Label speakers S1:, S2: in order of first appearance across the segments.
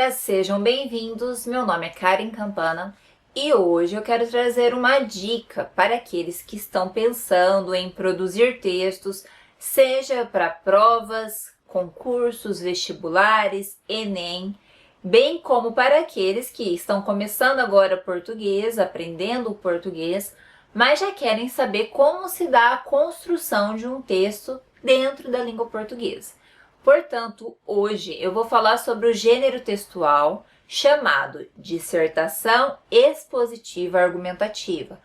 S1: colegas, sejam bem-vindos. Meu nome é Karen Campana e hoje eu quero trazer uma dica para aqueles que estão pensando em produzir textos, seja para provas, concursos, vestibulares, Enem, bem como para aqueles que estão começando agora português, aprendendo o português, mas já querem saber como se dá a construção de um texto dentro da língua portuguesa. Portanto, hoje eu vou falar sobre o gênero textual chamado dissertação expositiva argumentativa,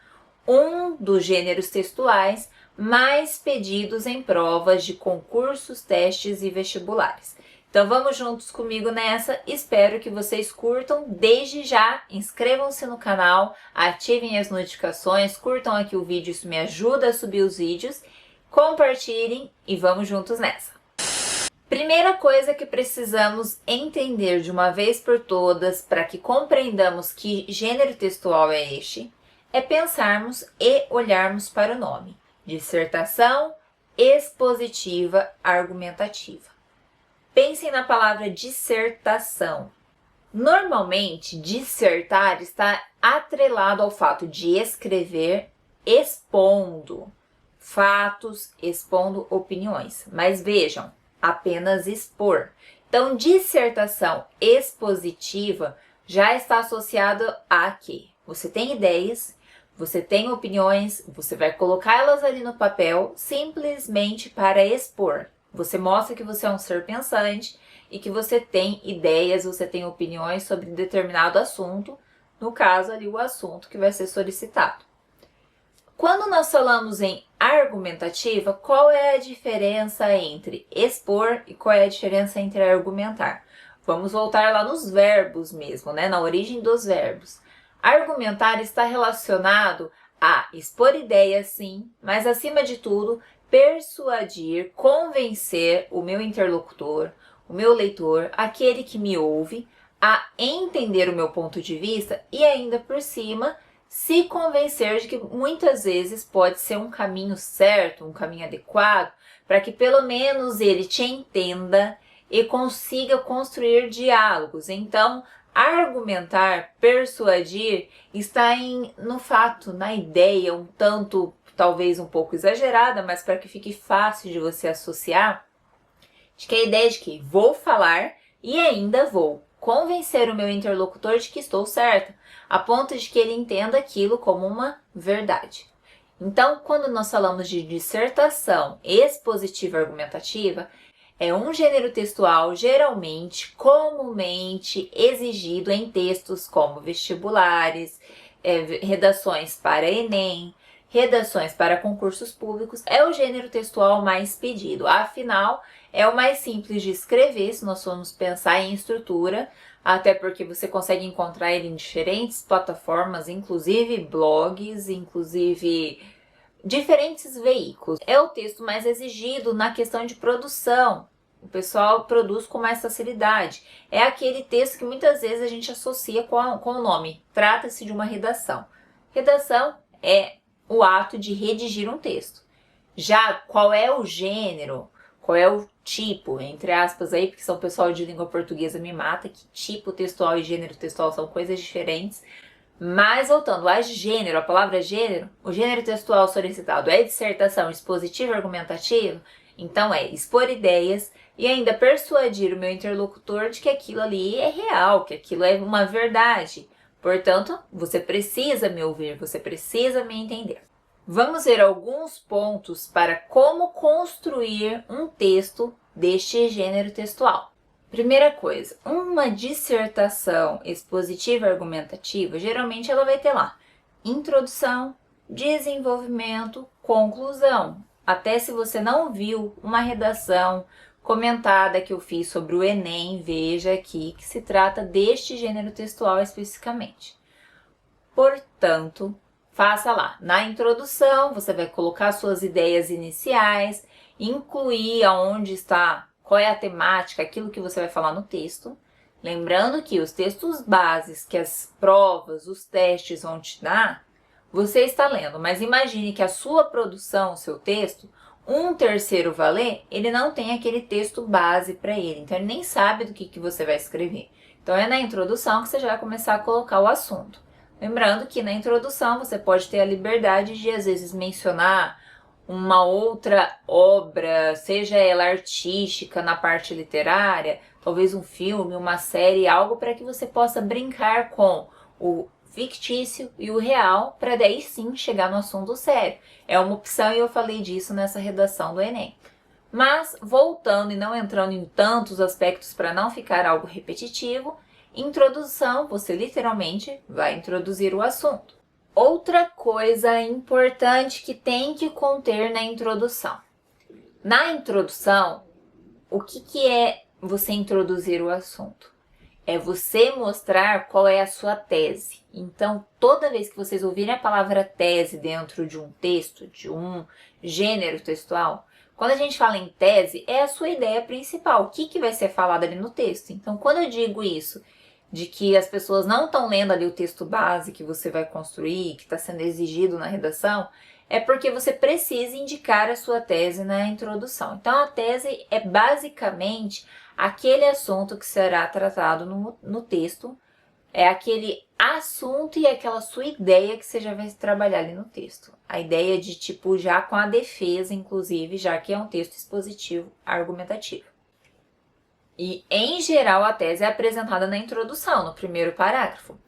S1: um dos gêneros textuais mais pedidos em provas de concursos, testes e vestibulares. Então vamos juntos comigo nessa, espero que vocês curtam. Desde já, inscrevam-se no canal, ativem as notificações, curtam aqui o vídeo, isso me ajuda a subir os vídeos, compartilhem e vamos juntos nessa. Primeira coisa que precisamos entender de uma vez por todas para que compreendamos que gênero textual é este, é pensarmos e olharmos para o nome: dissertação expositiva argumentativa. Pensem na palavra dissertação. Normalmente, dissertar está atrelado ao fato de escrever expondo fatos, expondo opiniões. Mas vejam, apenas expor. Então, dissertação expositiva já está associado a que você tem ideias, você tem opiniões, você vai colocá-las ali no papel simplesmente para expor. Você mostra que você é um ser pensante e que você tem ideias, você tem opiniões sobre determinado assunto, no caso ali o assunto que vai ser solicitado. Quando nós falamos em argumentativa, qual é a diferença entre expor e qual é a diferença entre argumentar? Vamos voltar lá nos verbos mesmo, né? Na origem dos verbos. Argumentar está relacionado a expor ideias, sim, mas acima de tudo, persuadir, convencer o meu interlocutor, o meu leitor, aquele que me ouve, a entender o meu ponto de vista e ainda por cima, se convencer de que muitas vezes pode ser um caminho certo, um caminho adequado, para que pelo menos ele te entenda e consiga construir diálogos. Então, argumentar, persuadir, está no fato, na ideia, um tanto, talvez um pouco exagerada, mas para que fique fácil de você associar, de que a ideia de que vou falar e ainda vou convencer o meu interlocutor de que estou certa, a ponto de que ele entenda aquilo como uma verdade. Então, quando nós falamos de dissertação expositiva argumentativa, é um gênero textual geralmente, comumente exigido em textos como vestibulares, redações para Enem, redações para concursos públicos. É o gênero textual mais pedido, afinal, é o mais simples de escrever, se nós formos pensar em estrutura, até porque você consegue encontrar ele em diferentes plataformas, inclusive blogs, inclusive diferentes veículos. É o texto mais exigido na questão de produção. O pessoal produz com mais facilidade. É aquele texto que muitas vezes a gente associa com o nome. Trata-se de uma redação. Redação é o ato de redigir um texto. Já qual é o gênero, qual é o tipo, entre aspas aí, porque são pessoal de língua portuguesa me mata, que tipo textual e gênero textual são coisas diferentes. Mas voltando a gênero, a palavra gênero, o gênero textual solicitado é dissertação expositiva argumentativa, então é expor ideias e ainda persuadir o meu interlocutor de que aquilo ali é real, que aquilo é uma verdade. Portanto, você precisa me ouvir, você precisa me entender. Vamos ver alguns pontos para como construir um texto deste gênero textual. Primeira coisa, uma dissertação expositiva argumentativa, geralmente ela vai ter lá introdução, desenvolvimento, conclusão. Até se você não viu uma redação comentada que eu fiz sobre o Enem, veja aqui que se trata deste gênero textual especificamente. Portanto, faça lá. Na introdução, você vai colocar suas ideias iniciais, incluir aonde está, qual é a temática, aquilo que você vai falar no texto. Lembrando que os textos bases, que as provas, os testes vão te dar, você está lendo. Mas imagine que a sua produção, o seu texto, um terceiro valer, ele não tem aquele texto base para ele. Então, ele nem sabe do que você vai escrever. Então é na introdução que você já vai começar a colocar o assunto. Lembrando que na introdução você pode ter a liberdade de às vezes mencionar uma outra obra, seja ela artística na parte literária, talvez um filme, uma série, algo para que você possa brincar com o fictício e o real, para daí sim chegar no assunto sério. É uma opção e eu falei disso nessa redação do Enem. Mas, voltando e não entrando em tantos aspectos para não ficar algo repetitivo, introdução, você literalmente vai introduzir o assunto. Outra coisa importante que tem que conter na introdução. Na introdução, o que é você introduzir o assunto? É você mostrar qual é a sua tese. Então, toda vez que vocês ouvirem a palavra tese dentro de um texto, de um gênero textual, quando a gente fala em tese, é a sua ideia principal. O que vai ser falado ali no texto? Então, quando eu digo isso, de que as pessoas não estão lendo ali o texto base que você vai construir, que está sendo exigido na redação, é porque você precisa indicar a sua tese na introdução. Então, a tese é basicamente aquele assunto que será tratado no texto, é aquele assunto e aquela sua ideia que você já vai trabalhar ali no texto. A ideia de tipo já com a defesa, inclusive, já que é um texto expositivo argumentativo. E, em geral, a tese é apresentada na introdução, no primeiro parágrafo.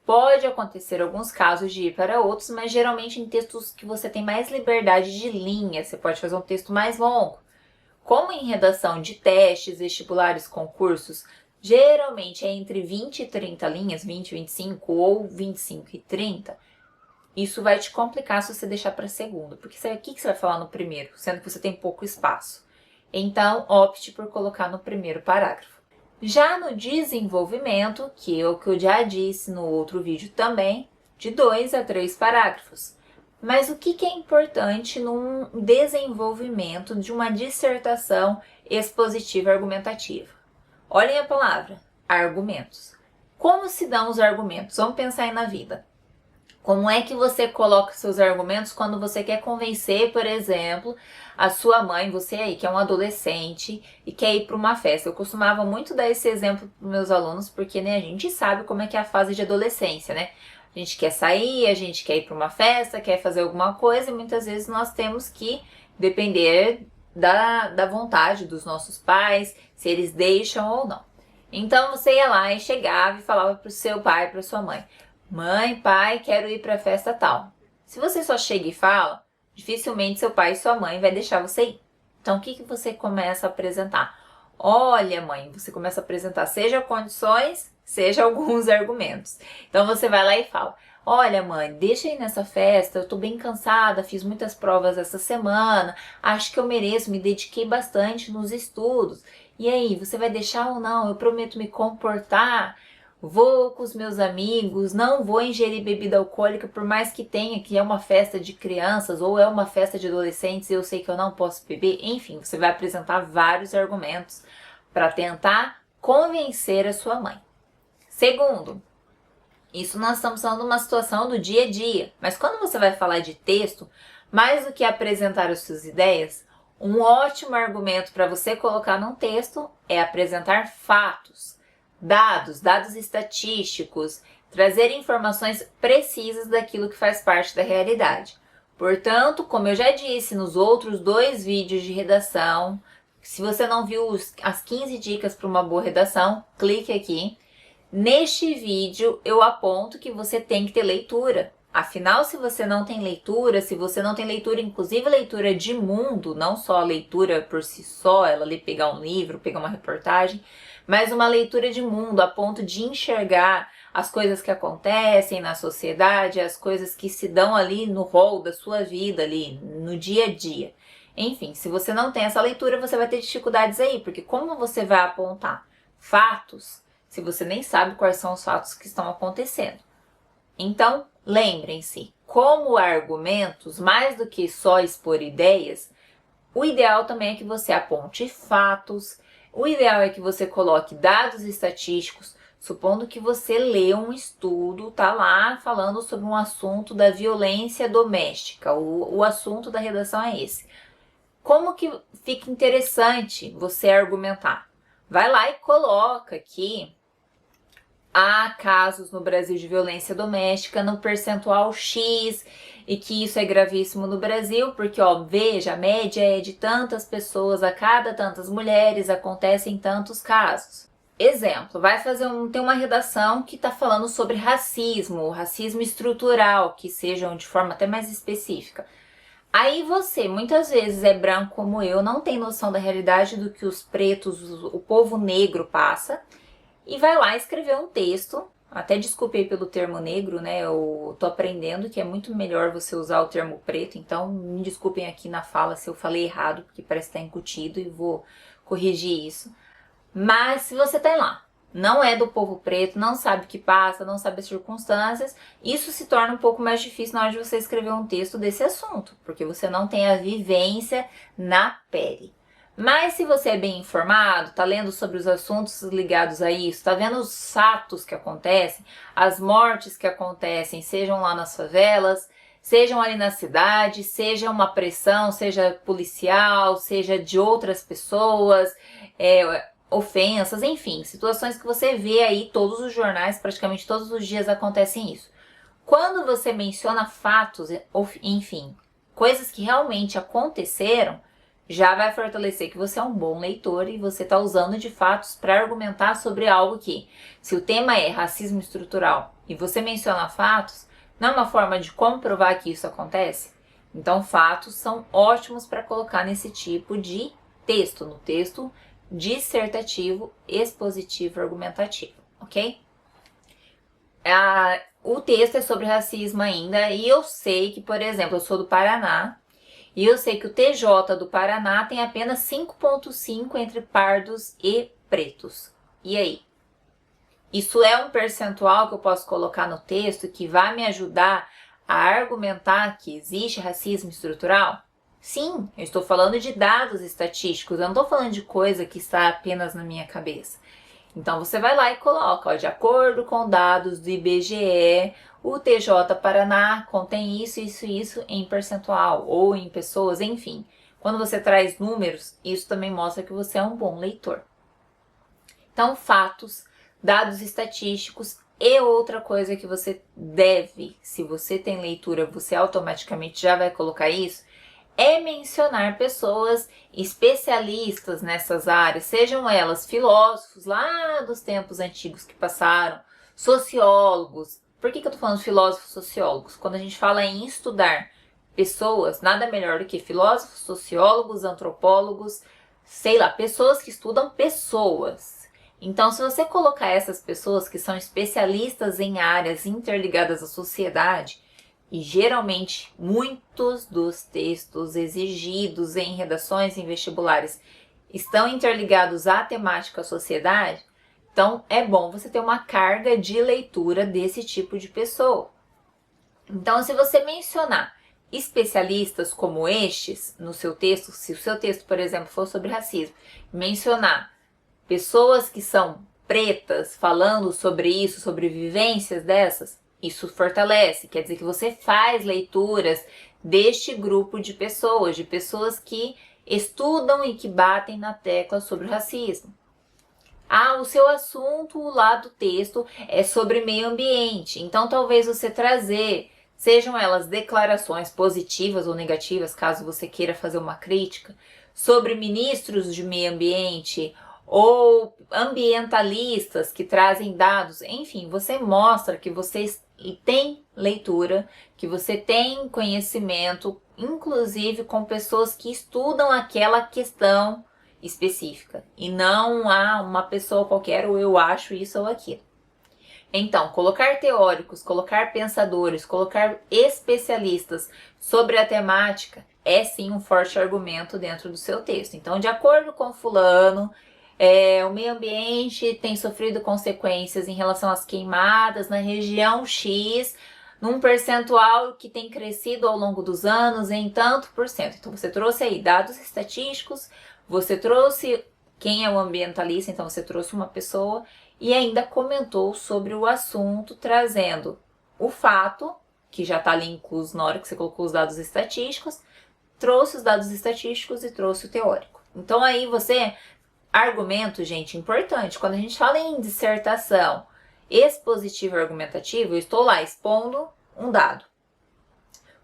S1: Pode acontecer alguns casos de ir para outros, mas geralmente em textos que você tem mais liberdade de linha, você pode fazer um texto mais longo. Como em redação de testes, vestibulares, concursos, geralmente é entre 20 e 30 linhas, 20 e 25 ou 25 e 30, isso vai te complicar se você deixar para segundo, porque o que você vai falar no primeiro, sendo que você tem pouco espaço. Então, opte por colocar no primeiro parágrafo. Já no desenvolvimento, que é o que eu já disse no outro vídeo também, de 2 a 3 parágrafos. Mas o que é importante num desenvolvimento de uma dissertação expositiva argumentativa? Olhem a palavra, argumentos. Como se dão os argumentos? Vamos pensar aí na vida. Como é que você coloca seus argumentos quando você quer convencer, por exemplo, a sua mãe, você aí que é um adolescente e quer ir para uma festa? Eu costumava muito dar esse exemplo para meus alunos porque, né, a gente sabe como é que é a fase de adolescência, né? A gente quer sair, a gente quer ir para uma festa, quer fazer alguma coisa e muitas vezes nós temos que depender da vontade dos nossos pais, se eles deixam ou não. Então você ia lá e chegava e falava para o seu pai, para sua mãe: mãe, pai, quero ir para a festa tal. Se você só chega e fala, dificilmente seu pai e sua mãe vai deixar você ir. Então o que você começa a apresentar? Olha, mãe, você começa a apresentar seja condições, seja alguns argumentos. Então você vai lá e fala: olha, mãe, deixa eu ir nessa festa, eu tô bem cansada, fiz muitas provas essa semana, acho que eu mereço, me dediquei bastante nos estudos. E aí, você vai deixar ou não? Eu prometo me comportar, vou com os meus amigos, não vou ingerir bebida alcoólica, por mais que tenha que é uma festa de crianças ou é uma festa de adolescentes e eu sei que eu não posso beber. Enfim, você vai apresentar vários argumentos para tentar convencer a sua mãe. Segundo, isso nós estamos falando de uma situação do dia a dia, mas quando você vai falar de texto, mais do que apresentar as suas ideias, um ótimo argumento para você colocar num texto é apresentar fatos, dados estatísticos, trazer informações precisas daquilo que faz parte da realidade. Portanto, como eu já disse nos outros 2 vídeos de redação, se você não viu as 15 dicas para uma boa redação, clique aqui. Neste vídeo eu aponto que você tem que ter leitura. Afinal, se você não tem leitura, inclusive leitura de mundo, não só a leitura por si só, ela ler pegar um livro, pegar uma reportagem, mas uma leitura de mundo a ponto de enxergar as coisas que acontecem na sociedade, as coisas que se dão ali no rol da sua vida, ali no dia a dia. Enfim, se você não tem essa leitura, você vai ter dificuldades aí, porque como você vai apontar fatos se você nem sabe quais são os fatos que estão acontecendo? Então, lembrem-se, como argumentos, mais do que só expor ideias, o ideal também é que você aponte fatos, o ideal é que você coloque dados estatísticos, supondo que você lê um estudo, tá lá falando sobre um assunto da violência doméstica, o assunto da redação é esse. Como que fica interessante você argumentar? Vai lá e coloca aqui há casos no Brasil de violência doméstica no percentual X e que isso é gravíssimo no Brasil, porque, ó, veja, a média é de tantas pessoas a cada tantas mulheres, acontecem tantos casos. Exemplo, tem uma redação que está falando sobre racismo estrutural, que sejam de forma até mais específica. Aí você, muitas vezes é branco como eu, não tem noção da realidade do que os pretos, o povo negro passa, e vai lá escrever um texto. Até desculpe aí pelo termo negro, né? Eu tô aprendendo que é muito melhor você usar o termo preto, então me desculpem aqui na fala se eu falei errado, porque parece que tá incutido e vou corrigir isso. Mas se você tá lá, não é do povo preto, não sabe o que passa, não sabe as circunstâncias, isso se torna um pouco mais difícil na hora de você escrever um texto desse assunto, porque você não tem a vivência na pele. Mas se você é bem informado, tá lendo sobre os assuntos ligados a isso, tá vendo os fatos que acontecem, as mortes que acontecem, sejam lá nas favelas, sejam ali na cidade, seja uma pressão, seja policial, seja de outras pessoas, ofensas, enfim, situações que você vê aí, todos os jornais, praticamente todos os dias acontecem isso. Quando você menciona fatos, enfim, coisas que realmente aconteceram, já vai fortalecer que você é um bom leitor e você está usando de fatos para argumentar sobre algo que, se o tema é racismo estrutural e você menciona fatos, não é uma forma de comprovar que isso acontece? Então, fatos são ótimos para colocar nesse tipo de texto, no texto dissertativo, expositivo, argumentativo, ok? O texto é sobre racismo ainda e eu sei que, por exemplo, eu sou do Paraná e eu sei que o TJ do Paraná tem apenas 5,5 entre pardos e pretos. E aí? Isso é um percentual que eu posso colocar no texto que vai me ajudar a argumentar que existe racismo estrutural? Sim, eu estou falando de dados estatísticos, eu não estou falando de coisa que está apenas na minha cabeça. Então você vai lá e coloca, ó, de acordo com dados do IBGE, o TJ Paraná contém isso em percentual, ou em pessoas, enfim. Quando você traz números, isso também mostra que você é um bom leitor. Então, fatos, dados estatísticos e outra coisa que você deve, se você tem leitura, você automaticamente já vai colocar isso, é mencionar pessoas especialistas nessas áreas, sejam elas filósofos lá dos tempos antigos que passaram, sociólogos. Por que eu tô falando filósofos, sociólogos? Quando a gente fala em estudar pessoas, nada melhor do que filósofos, sociólogos, antropólogos, sei lá, pessoas que estudam pessoas. Então, se você colocar essas pessoas que são especialistas em áreas interligadas à sociedade, e geralmente muitos dos textos exigidos em redações em vestibulares estão interligados à temática sociedade, então é bom você ter uma carga de leitura desse tipo de pessoa. Então, se você mencionar especialistas como estes no seu texto, se o seu texto, por exemplo, for sobre racismo, mencionar pessoas que são pretas falando sobre isso, sobre vivências dessas, isso fortalece, quer dizer que você faz leituras deste grupo de pessoas que estudam e que batem na tecla sobre o racismo. O seu assunto lá do texto é sobre meio ambiente, então talvez você trazer, sejam elas declarações positivas ou negativas, caso você queira fazer uma crítica, sobre ministros de meio ambiente, ou ambientalistas que trazem dados, enfim, você mostra que você tem leitura, que você tem conhecimento, inclusive com pessoas que estudam aquela questão específica, e não uma pessoa qualquer, ou eu acho isso ou aquilo. Então, colocar teóricos, colocar pensadores, colocar especialistas sobre a temática é sim um forte argumento dentro do seu texto. Então, de acordo com fulano, o meio ambiente tem sofrido consequências em relação às queimadas na região X, num percentual que tem crescido ao longo dos anos em tanto por cento. Então, você trouxe aí dados estatísticos, você trouxe quem é o ambientalista, então você trouxe uma pessoa e ainda comentou sobre o assunto, trazendo o fato, que já está ali incluso na hora que você colocou os dados estatísticos, trouxe os dados estatísticos e trouxe o teórico. Então, aí você... Argumento, gente, importante. Quando a gente fala em dissertação Expositivo e argumentativo, eu estou lá expondo um dado.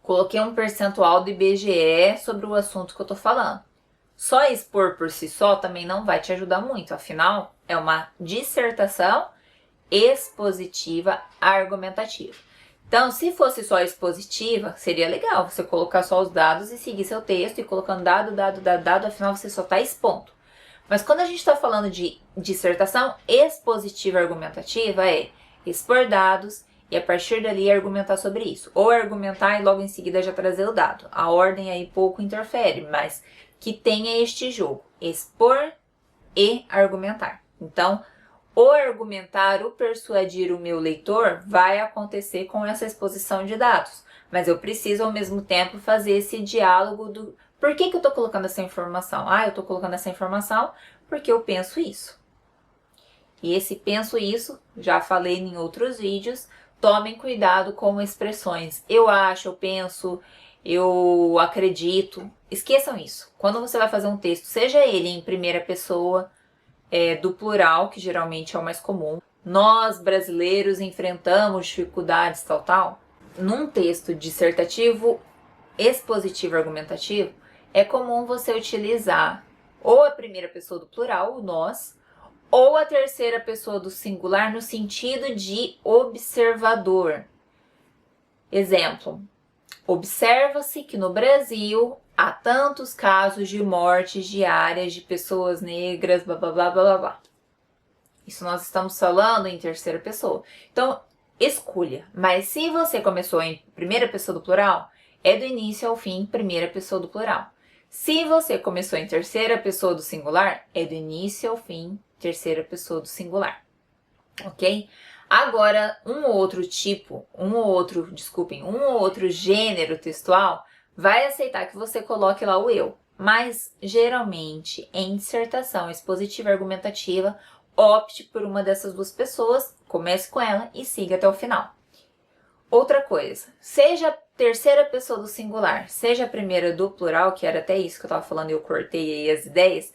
S1: Coloquei um percentual do IBGE sobre o assunto que eu estou falando. Só expor por si só também não vai te ajudar muito, afinal, é uma dissertação expositiva argumentativa. Então, se fosse só expositiva, seria legal você colocar só os dados e seguir seu texto e colocando dado, afinal você só está expondo. Mas quando a gente está falando de dissertação expositiva argumentativa, é expor dados e a partir dali argumentar sobre isso. Ou argumentar e logo em seguida já trazer o dado. A ordem aí pouco interfere, mas que tenha este jogo, expor e argumentar. Então, o argumentar, o persuadir o meu leitor vai acontecer com essa exposição de dados. Mas eu preciso ao mesmo tempo fazer esse diálogo do por que eu estou colocando essa informação? Eu estou colocando essa informação porque eu penso isso. E esse penso isso, já falei em outros vídeos, tomem cuidado com expressões. Eu acho, eu penso, eu acredito. Esqueçam isso. Quando você vai fazer um texto, seja ele em primeira pessoa, do plural, que geralmente é o mais comum. Nós, brasileiros, enfrentamos dificuldades, tal. Num texto dissertativo, expositivo, argumentativo, é comum você utilizar ou a primeira pessoa do plural, o nós, ou a terceira pessoa do singular no sentido de observador. Exemplo, observa-se que no Brasil há tantos casos de mortes diárias de pessoas negras, blá blá blá blá blá. Isso nós estamos falando em terceira pessoa. Então, escolha. Mas se você começou em primeira pessoa do plural, é do início ao fim primeira pessoa do plural. Se você começou em terceira pessoa do singular, é do início ao fim terceira pessoa do singular. Ok? Agora, um ou outro gênero textual vai aceitar que você coloque lá o eu. Mas, geralmente, em dissertação expositiva e argumentativa, opte por uma dessas duas pessoas, comece com ela e siga até o final. Outra coisa, seja a terceira pessoa do singular, seja a primeira do plural, que era até isso que eu estava falando e eu cortei aí as ideias,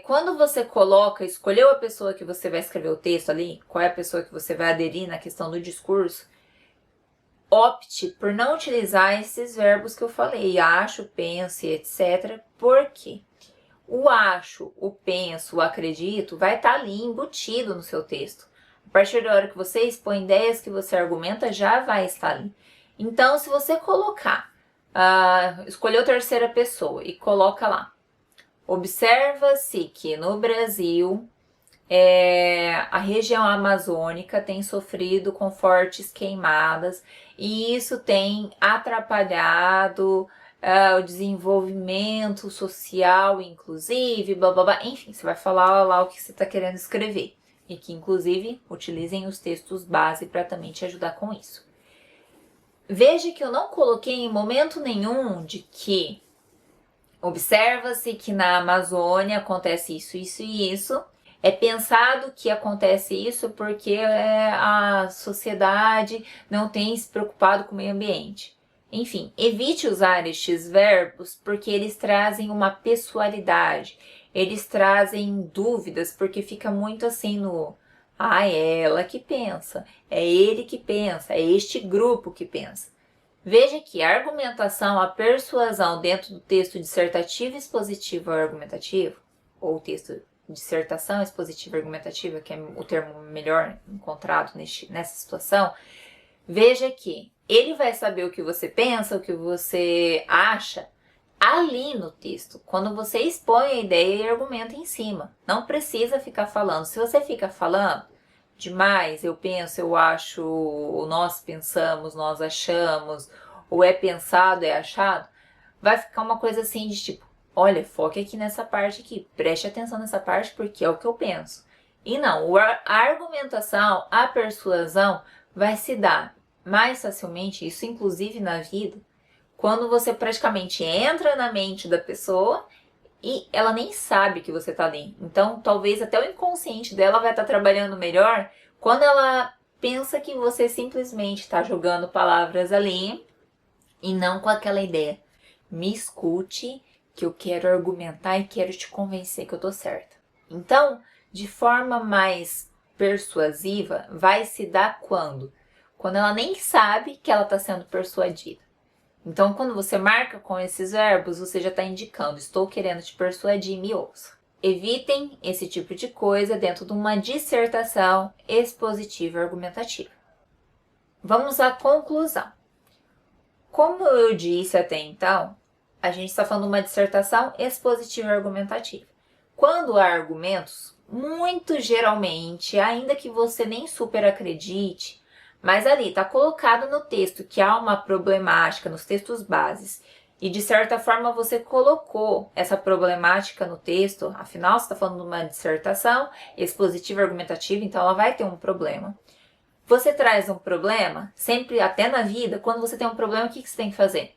S1: quando você escolheu a pessoa que você vai escrever o texto ali, qual é a pessoa que você vai aderir na questão do discurso, opte por não utilizar esses verbos que eu falei, acho, penso, etc. Porque o acho, o penso, o acredito vai estar ali embutido no seu texto. A partir da hora que você expõe ideias que você argumenta, já vai estar ali. Então, se você colocar, escolheu terceira pessoa e coloca lá, observa-se que no Brasil a região amazônica tem sofrido com fortes queimadas e isso tem atrapalhado o desenvolvimento social, inclusive, blá blá blá. Enfim, você vai falar lá o que você está querendo escrever. E que, inclusive, utilizem os textos base para também te ajudar com isso. Veja que eu não coloquei em momento nenhum de que observa-se que na Amazônia acontece isso, isso e isso. É pensado que acontece isso porque a sociedade não tem se preocupado com o meio ambiente. Enfim, evite usar estes verbos porque eles trazem uma pessoalidade. Eles trazem dúvidas porque fica muito assim no... é ela que pensa, é ele que pensa, é este grupo que pensa. Veja que a argumentação, a persuasão dentro do texto dissertativo, expositivo ou argumentativo, ou texto dissertação expositiva argumentativa, que é o termo melhor encontrado nessa situação, veja que ele vai saber o que você pensa, o que você acha, ali no texto, quando você expõe a ideia e argumenta em cima. Não precisa ficar falando. Se você fica falando demais, eu penso, eu acho, nós pensamos, nós achamos, ou é pensado, é achado, vai ficar uma coisa assim de tipo, olha, foque aqui nessa parte aqui, preste atenção nessa parte porque é o que eu penso. E não, a argumentação, a persuasão vai se dar mais facilmente, isso inclusive na vida, quando você praticamente entra na mente da pessoa e ela nem sabe que você tá ali. Então, talvez até o inconsciente dela vai estar trabalhando melhor quando ela pensa que você simplesmente está jogando palavras ali e não com aquela ideia. Me escute, que eu quero argumentar e quero te convencer que eu tô certa. Então, de forma mais persuasiva vai se dar quando? Quando ela nem sabe que ela está sendo persuadida. Então, quando você marca com esses verbos, você já está indicando, estou querendo te persuadir, me ouça. Evitem esse tipo de coisa dentro de uma dissertação expositiva e argumentativa. Vamos à conclusão. Como eu disse até então, a gente está falando de uma dissertação expositiva e argumentativa. Quando há argumentos, muito geralmente, ainda que você nem super acredite, mas ali está colocado no texto que há uma problemática nos textos bases e de certa forma você colocou essa problemática no texto, afinal você está falando de uma dissertação expositiva e argumentativa, então ela vai ter um problema. Você traz um problema, sempre, até na vida, quando você tem um problema, o que você tem que fazer?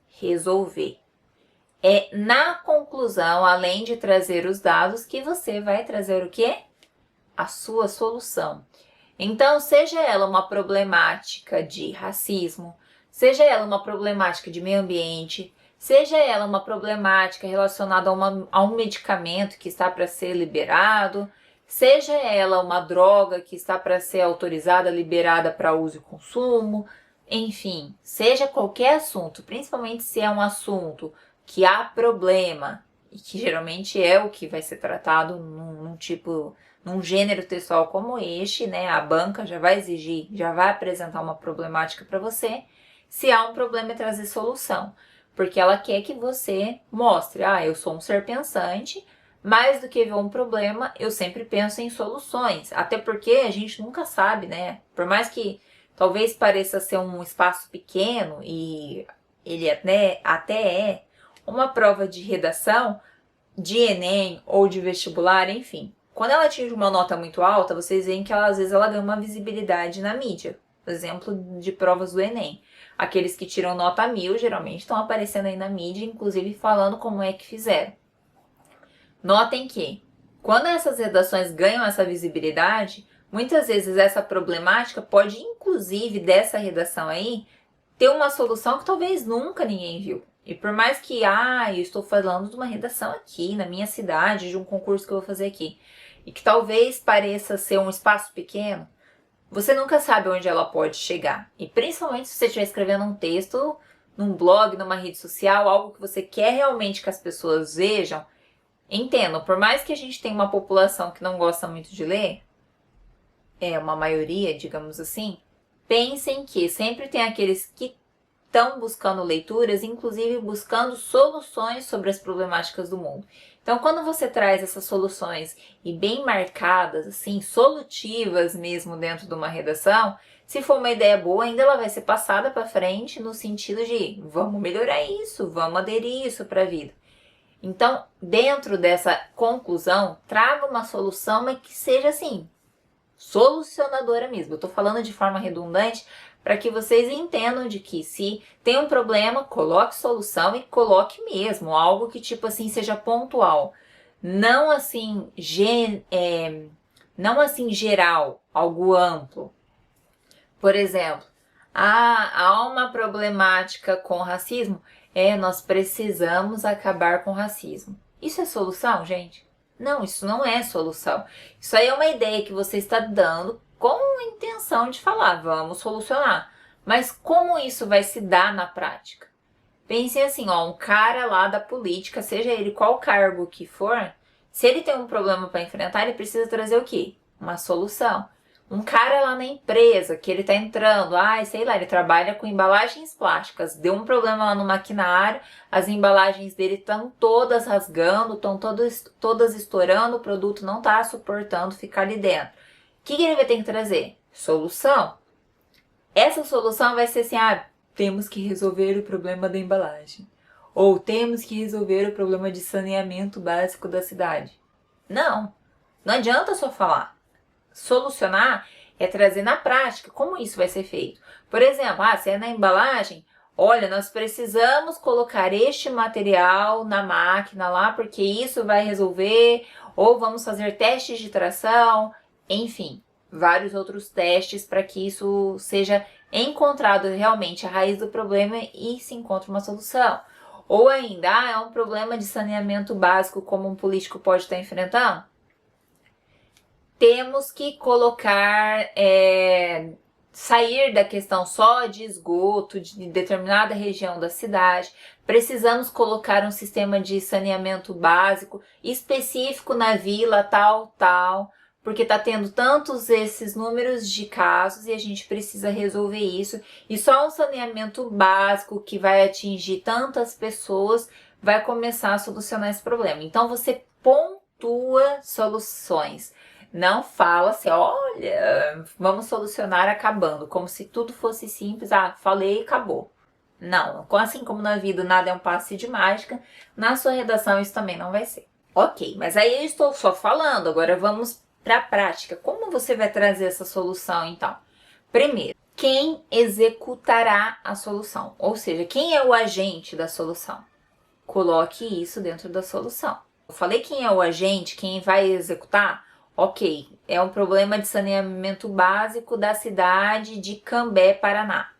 S1: Resolver. É na conclusão, além de trazer os dados, que você vai trazer o quê? A sua solução. Então, seja ela uma problemática de racismo, seja ela uma problemática de meio ambiente, seja ela uma problemática relacionada a um medicamento que está para ser liberado, seja ela uma droga que está para ser autorizada, liberada para uso e consumo, enfim, seja qualquer assunto, principalmente se é um assunto que há problema, e que geralmente é o que vai ser tratado num gênero textual como este, né? A banca já vai exigir, já vai apresentar uma problemática para você. Se há um problema, é trazer solução, porque ela quer que você mostre, eu sou um ser pensante, mais do que ver um problema, eu sempre penso em soluções, até porque a gente nunca sabe, né? Por mais que talvez pareça ser um espaço pequeno, e ele até é uma prova de redação, de Enem ou de vestibular, enfim. Quando ela atinge uma nota muito alta, vocês veem que às vezes ela ganha uma visibilidade na mídia. Exemplo de provas do Enem. Aqueles que tiram nota 1000 geralmente estão aparecendo aí na mídia, inclusive falando como é que fizeram. Notem que, quando essas redações ganham essa visibilidade, muitas vezes essa problemática pode, inclusive dessa redação aí, ter uma solução que talvez nunca ninguém viu. E por mais que, eu estou falando de uma redação aqui, na minha cidade, de um concurso que eu vou fazer aqui, e que talvez pareça ser um espaço pequeno, você nunca sabe onde ela pode chegar. E principalmente se você estiver escrevendo um texto, num blog, numa rede social, algo que você quer realmente que as pessoas vejam, entendam, por mais que a gente tenha uma população que não gosta muito de ler, uma maioria, digamos assim, pensem que sempre tem aqueles que estão buscando leituras, inclusive buscando soluções sobre as problemáticas do mundo. Então, quando você traz essas soluções e bem marcadas, assim, solutivas mesmo dentro de uma redação, se for uma ideia boa, ainda ela vai ser passada para frente no sentido de vamos melhorar isso, vamos aderir isso para a vida. Então, dentro dessa conclusão, traga uma solução, mas que seja assim, solucionadora mesmo. Eu estou falando de forma redundante para que vocês entendam de que se tem um problema, coloque solução e coloque mesmo, algo que tipo assim seja pontual. Não assim, não assim geral, algo amplo. Por exemplo, há uma problemática com racismo, nós precisamos acabar com o racismo. Isso é solução, gente? Não, isso não é solução. Isso aí é uma ideia que você está dando com a intenção de falar, vamos solucionar. Mas como isso vai se dar na prática? Pensem assim, um cara lá da política, seja ele qual cargo que for, se ele tem um problema para enfrentar, ele precisa trazer o quê? Uma solução. Um cara lá na empresa, que ele tá entrando, sei lá, ele trabalha com embalagens plásticas, deu um problema lá no maquinário, as embalagens dele estão todas rasgando, estão todas estourando, o produto não tá suportando ficar ali dentro. O que ele vai ter que trazer? Solução. Essa solução vai ser assim, temos que resolver o problema da embalagem. Ou temos que resolver o problema de saneamento básico da cidade. Não adianta só falar. Solucionar é trazer na prática como isso vai ser feito. Por exemplo, se é na embalagem, olha, nós precisamos colocar este material na máquina lá, porque isso vai resolver, ou vamos fazer testes de tração, enfim, vários outros testes para que isso seja encontrado realmente a raiz do problema e se encontre uma solução. Ou ainda, é um problema de saneamento básico como um político pode estar enfrentando? temos que colocar, sair da questão só de esgoto de determinada região da cidade. Precisamos colocar um sistema de saneamento básico específico na vila tal, porque tá tendo tantos esses números de casos e a gente precisa resolver isso. E só um saneamento básico que vai atingir tantas pessoas vai começar a solucionar esse problema. Então você pontua soluções. Não fala assim, olha, vamos solucionar acabando, como se tudo fosse simples. Ah, falei e acabou. Não, assim como na vida nada é um passe de mágica, na sua redação isso também não vai ser. Ok, mas aí eu estou só falando, agora vamos para a prática. Como você vai trazer essa solução então? Primeiro, quem executará a solução? Ou seja, quem é o agente da solução? Coloque isso dentro da solução. Eu falei quem é o agente, quem vai executar? Ok, é um problema de saneamento básico da cidade de Cambé, Paraná.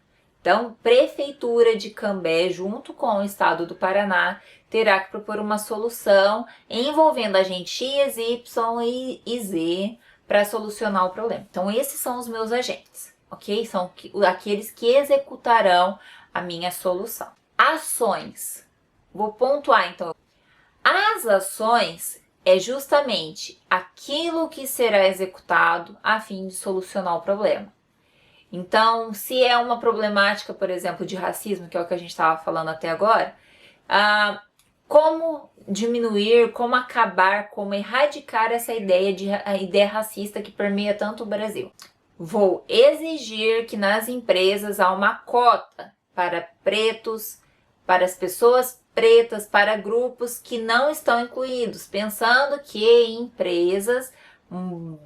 S1: Então, Prefeitura de Cambé, junto com o Estado do Paraná, terá que propor uma solução envolvendo agentes X, Y e Z para solucionar o problema. Então, esses são os meus agentes, ok? São aqueles que executarão a minha solução. Ações. Vou pontuar, então. As ações é justamente aquilo que será executado a fim de solucionar o problema. Então, se é uma problemática, por exemplo, de racismo, que é o que a gente estava falando até agora, como diminuir, como acabar, como erradicar essa ideia racista que permeia tanto o Brasil? Vou exigir que nas empresas há uma cota para pretos, para as pessoas pretas, para grupos que não estão incluídos, pensando que em empresas um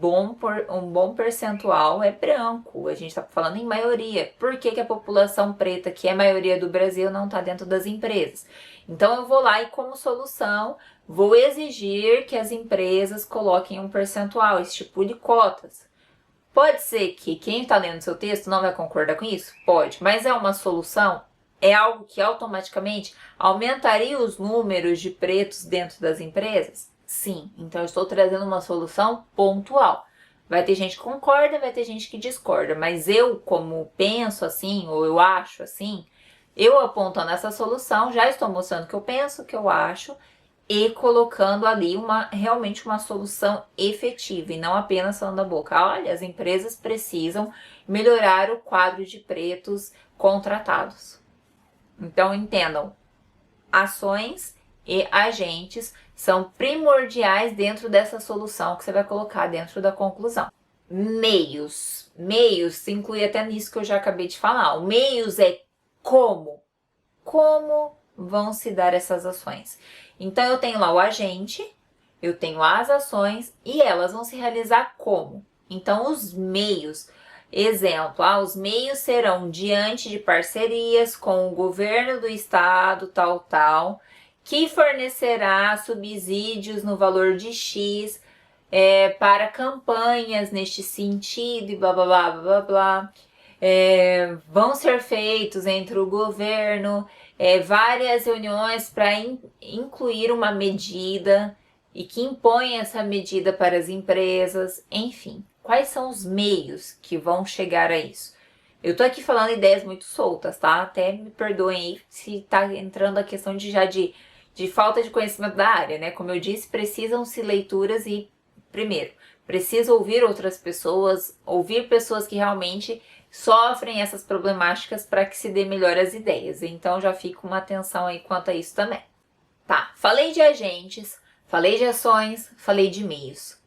S1: bom percentual é branco. A gente está falando em maioria. Por que a população preta, que é a maioria do Brasil, não está dentro das empresas? Então eu vou lá e, como solução, vou exigir que as empresas coloquem um percentual, estipule cotas. Pode ser que quem está lendo seu texto não vai concordar com isso? Pode, mas é uma solução? É algo que automaticamente aumentaria os números de pretos dentro das empresas? Sim, então eu estou trazendo uma solução pontual. Vai ter gente que concorda, vai ter gente que discorda, mas eu, como penso assim, ou eu acho assim, eu apontando essa solução, já estou mostrando o que eu penso, o que eu acho, e colocando ali realmente uma solução efetiva, e não apenas falando da boca. Olha, as empresas precisam melhorar o quadro de pretos contratados. Então entendam, ações e agentes são primordiais dentro dessa solução que você vai colocar dentro da conclusão. Meios se inclui até nisso que eu já acabei de falar. O meios é como vão se dar essas ações. Então eu tenho lá o agente, eu tenho as ações e elas vão se realizar como? Então os meios, exemplo, os meios serão diante de parcerias com o governo do estado, tal, que fornecerá subsídios no valor de X para campanhas neste sentido e blá, blá, blá, blá, blá. Vão ser feitos entre o governo várias reuniões para incluir uma medida e que impõe essa medida para as empresas, enfim. Quais são os meios que vão chegar a isso? Eu tô aqui falando ideias muito soltas, tá? Até me perdoem aí se tá entrando a questão de falta de conhecimento da área, né? Como eu disse, precisam-se leituras e, primeiro, precisa ouvir outras pessoas, ouvir pessoas que realmente sofrem essas problemáticas para que se dê melhor as ideias. Então já fica uma atenção aí quanto a isso também. Tá, falei de agentes, falei de ações, falei de meios.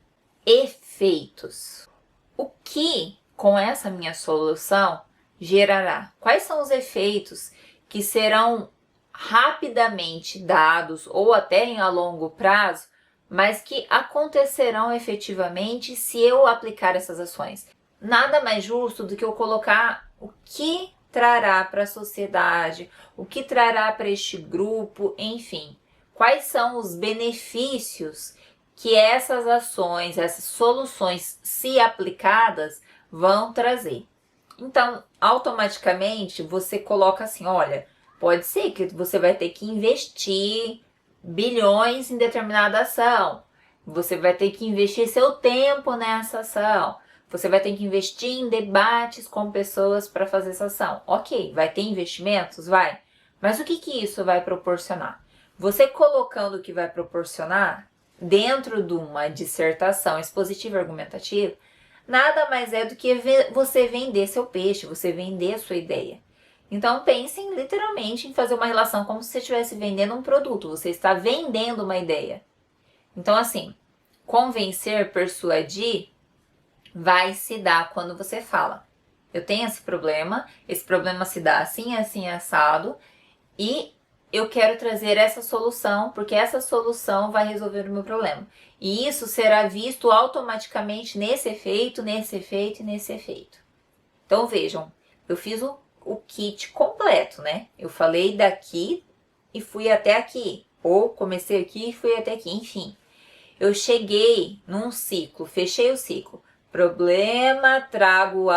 S1: Efeitos. O que com essa minha solução gerará? Quais são os efeitos que serão rapidamente dados ou até a longo prazo, mas que acontecerão efetivamente se eu aplicar essas ações? Nada mais justo do que eu colocar o que trará para a sociedade, o que trará para este grupo, enfim. Quais são os benefícios que essas ações, essas soluções, se aplicadas, vão trazer? Então, automaticamente, você coloca assim, olha, pode ser que você vai ter que investir bilhões em determinada ação, Você vai ter que investir seu tempo nessa ação. Você vai ter que investir em debates com pessoas para fazer essa ação. Ok, vai ter investimentos? Vai. Mas o que isso vai proporcionar? Você colocando o que vai proporcionar dentro de uma dissertação expositiva e argumentativa, nada mais é do que você vender seu peixe, você vender a sua ideia. Então pensem literalmente em fazer uma relação como se você estivesse vendendo um produto, você está vendendo uma ideia. Então assim, convencer, persuadir, vai se dar quando você fala. Eu tenho esse problema se dá assim, assim, assado, e eu quero trazer essa solução, porque essa solução vai resolver o meu problema. E isso será visto automaticamente nesse efeito, nesse efeito e nesse efeito. Então vejam, eu fiz o kit completo, né? Eu falei daqui e fui até aqui. Ou comecei aqui e fui até aqui, enfim. Eu cheguei num ciclo, fechei o ciclo. Problema, trago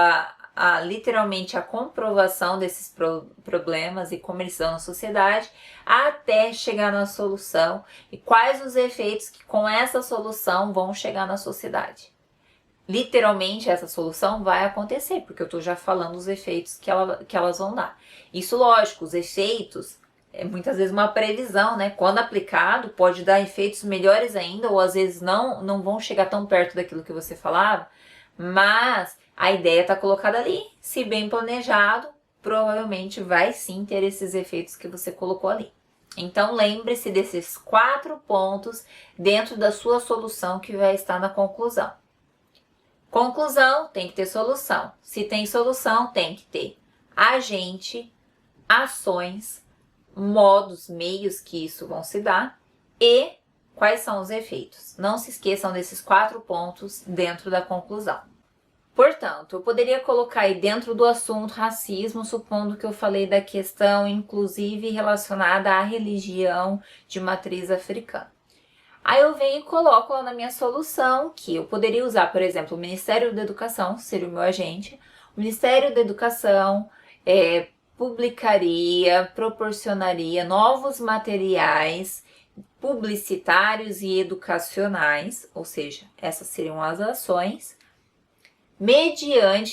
S1: literalmente a comprovação desses problemas e como eles são na sociedade, até chegar na solução e quais os efeitos que com essa solução vão chegar na sociedade. Literalmente essa solução vai acontecer, porque eu estou já falando os efeitos que elas vão dar. Isso, lógico, os efeitos é muitas vezes uma previsão, né? Quando aplicado, pode dar efeitos melhores ainda, ou às vezes não vão chegar tão perto daquilo que você falava, mas a ideia está colocada ali. Se bem planejado, provavelmente vai sim ter esses efeitos que você colocou ali. Então lembre-se desses 4 pontos dentro da sua solução que vai estar na conclusão. Conclusão, tem que ter solução. Se tem solução, tem que ter agente, ações, modos, meios que isso vão se dar e quais são os efeitos. Não se esqueçam desses 4 pontos dentro da conclusão. Portanto, eu poderia colocar aí dentro do assunto racismo, supondo que eu falei da questão inclusive relacionada à religião de matriz africana. Aí eu venho e coloco lá na minha solução que eu poderia usar, por exemplo, o Ministério da Educação, seria o meu agente. O Ministério da Educação publicaria, proporcionaria novos materiais publicitários e educacionais, ou seja, essas seriam as ações,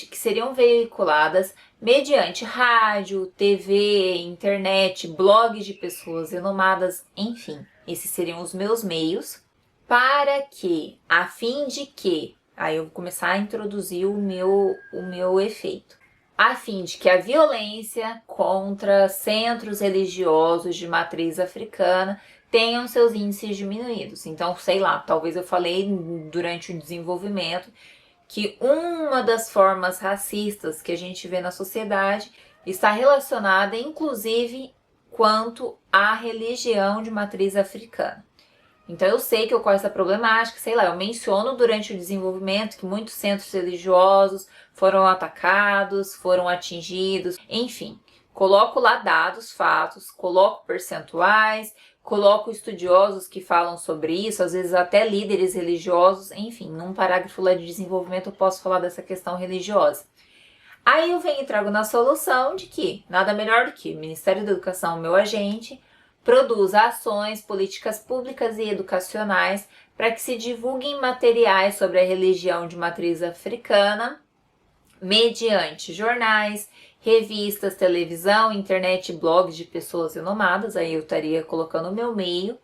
S1: que seriam veiculadas mediante rádio, TV, internet, blogs de pessoas renomadas, enfim, esses seriam os meus meios, para que, a fim de que, aí eu vou começar a introduzir o meu efeito, a fim de que a violência contra centros religiosos de matriz africana tenham seus índices diminuídos. Então, sei lá, talvez eu falei durante o desenvolvimento que uma das formas racistas que a gente vê na sociedade está relacionada, inclusive, quanto à religião de matriz africana. Então eu sei que ocorre essa problemática, sei lá, eu menciono durante o desenvolvimento que muitos centros religiosos foram atacados, foram atingidos, enfim. Coloco lá dados, fatos, coloco percentuais, coloco estudiosos que falam sobre isso, às vezes até líderes religiosos, enfim, num parágrafo lá de desenvolvimento eu posso falar dessa questão religiosa. Aí eu venho e trago na solução de que nada melhor do que o Ministério da Educação, meu agente, produza ações, políticas públicas e educacionais para que se divulguem materiais sobre a religião de matriz africana mediante jornais, revistas, televisão, internet, blogs de pessoas renomadas, aí eu estaria colocando o meu meio,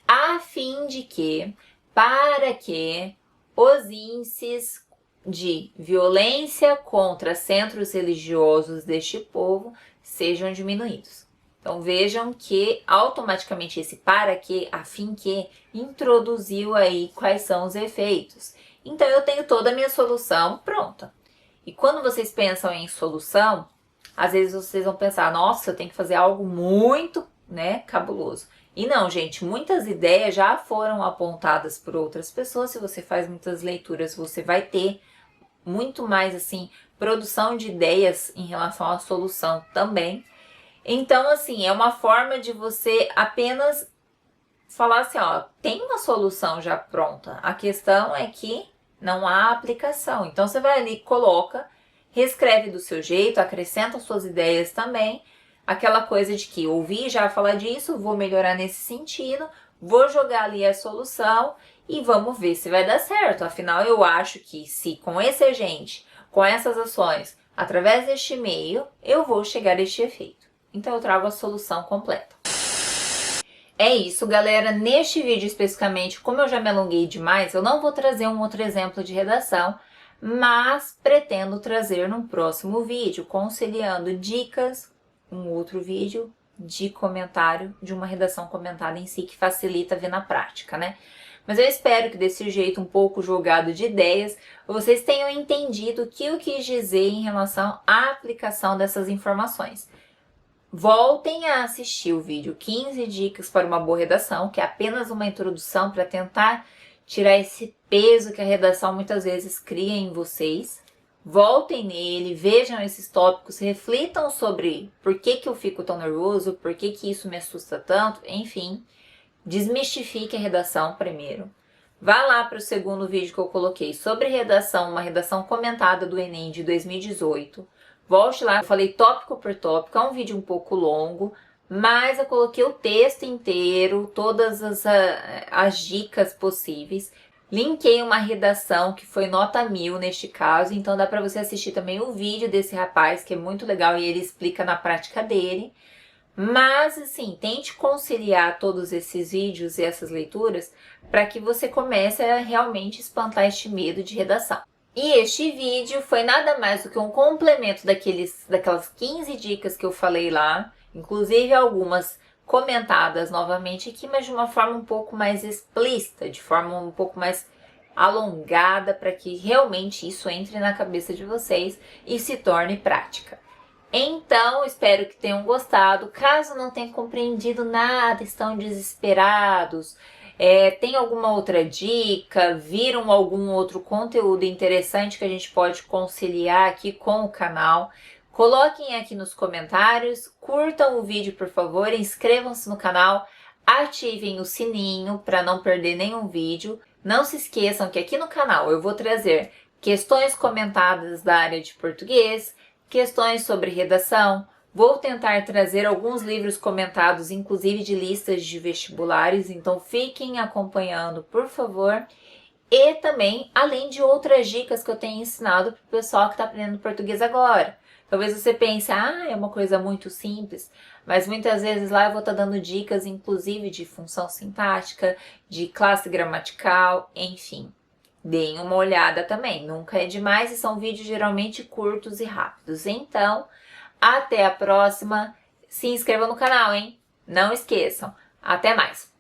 S1: a fim de que, para que os índices de violência contra centros religiosos deste povo sejam diminuídos. Então vejam que automaticamente esse para que, a fim que, introduziu aí quais são os efeitos. Então eu tenho toda a minha solução pronta. E quando vocês pensam em solução, às vezes vocês vão pensar, nossa, eu tenho que fazer algo muito, cabuloso. E não, gente, muitas ideias já foram apontadas por outras pessoas. Se você faz muitas leituras, você vai ter muito mais, assim, produção de ideias em relação à solução também. Então, assim, é uma forma de você apenas falar assim, ó, tem uma solução já pronta. A questão é que não há aplicação. Então, você vai ali, coloca, reescreve do seu jeito, acrescenta suas ideias também. Aquela coisa de que ouvi já falar disso, vou melhorar nesse sentido, vou jogar ali a solução e vamos ver se vai dar certo. Afinal, eu acho que se com esse agente, com essas ações, através deste e-mail, eu vou chegar a este efeito. Então eu trago a solução completa. É isso, galera. Neste vídeo especificamente, como eu já me alonguei demais, eu não vou trazer um outro exemplo de redação, mas pretendo trazer num próximo vídeo, conciliando dicas, um outro vídeo de comentário, de uma redação comentada em si, que facilita ver na prática, né? Mas eu espero que desse jeito um pouco jogado de ideias, vocês tenham entendido o que eu quis dizer em relação à aplicação dessas informações. Voltem a assistir o vídeo 15 dicas para uma boa redação, que é apenas uma introdução para tentar tirar esse peso que a redação muitas vezes cria em vocês. Voltem nele, vejam esses tópicos, reflitam sobre por que eu fico tão nervoso, por que isso me assusta tanto, enfim. Desmistifique a redação primeiro. Vá lá para o segundo vídeo que eu coloquei sobre redação, uma redação comentada do Enem de 2018. Volte lá, eu falei tópico por tópico, é um vídeo um pouco longo, mas eu coloquei o texto inteiro, todas as dicas possíveis. Linkei uma redação que foi nota 1000 neste caso, então dá para você assistir também o vídeo desse rapaz, que é muito legal e ele explica na prática dele. Mas, assim, tente conciliar todos esses vídeos e essas leituras para que você comece a realmente espantar este medo de redação. E este vídeo foi nada mais do que um complemento daquelas 15 dicas que eu falei lá, inclusive algumas comentadas novamente aqui, mas de uma forma um pouco mais explícita, de forma um pouco mais alongada, para que realmente isso entre na cabeça de vocês e se torne prática. Então, espero que tenham gostado. Caso não tenham compreendido nada, estão desesperados, tem alguma outra dica, viram algum outro conteúdo interessante que a gente pode conciliar aqui com o canal, coloquem aqui nos comentários, curtam o vídeo por favor, inscrevam-se no canal, ativem o sininho para não perder nenhum vídeo. Não se esqueçam que aqui no canal eu vou trazer questões comentadas da área de português, questões sobre redação, vou tentar trazer alguns livros comentados, inclusive de listas de vestibulares, então fiquem acompanhando, por favor. E também, além de outras dicas que eu tenho ensinado para o pessoal que está aprendendo português agora. Talvez você pense, é uma coisa muito simples, mas muitas vezes lá eu vou estar dando dicas, inclusive de função sintática, de classe gramatical, enfim. Deem uma olhada também, nunca é demais e são vídeos geralmente curtos e rápidos. Então, até a próxima. Se inscrevam no canal, hein? Não esqueçam. Até mais!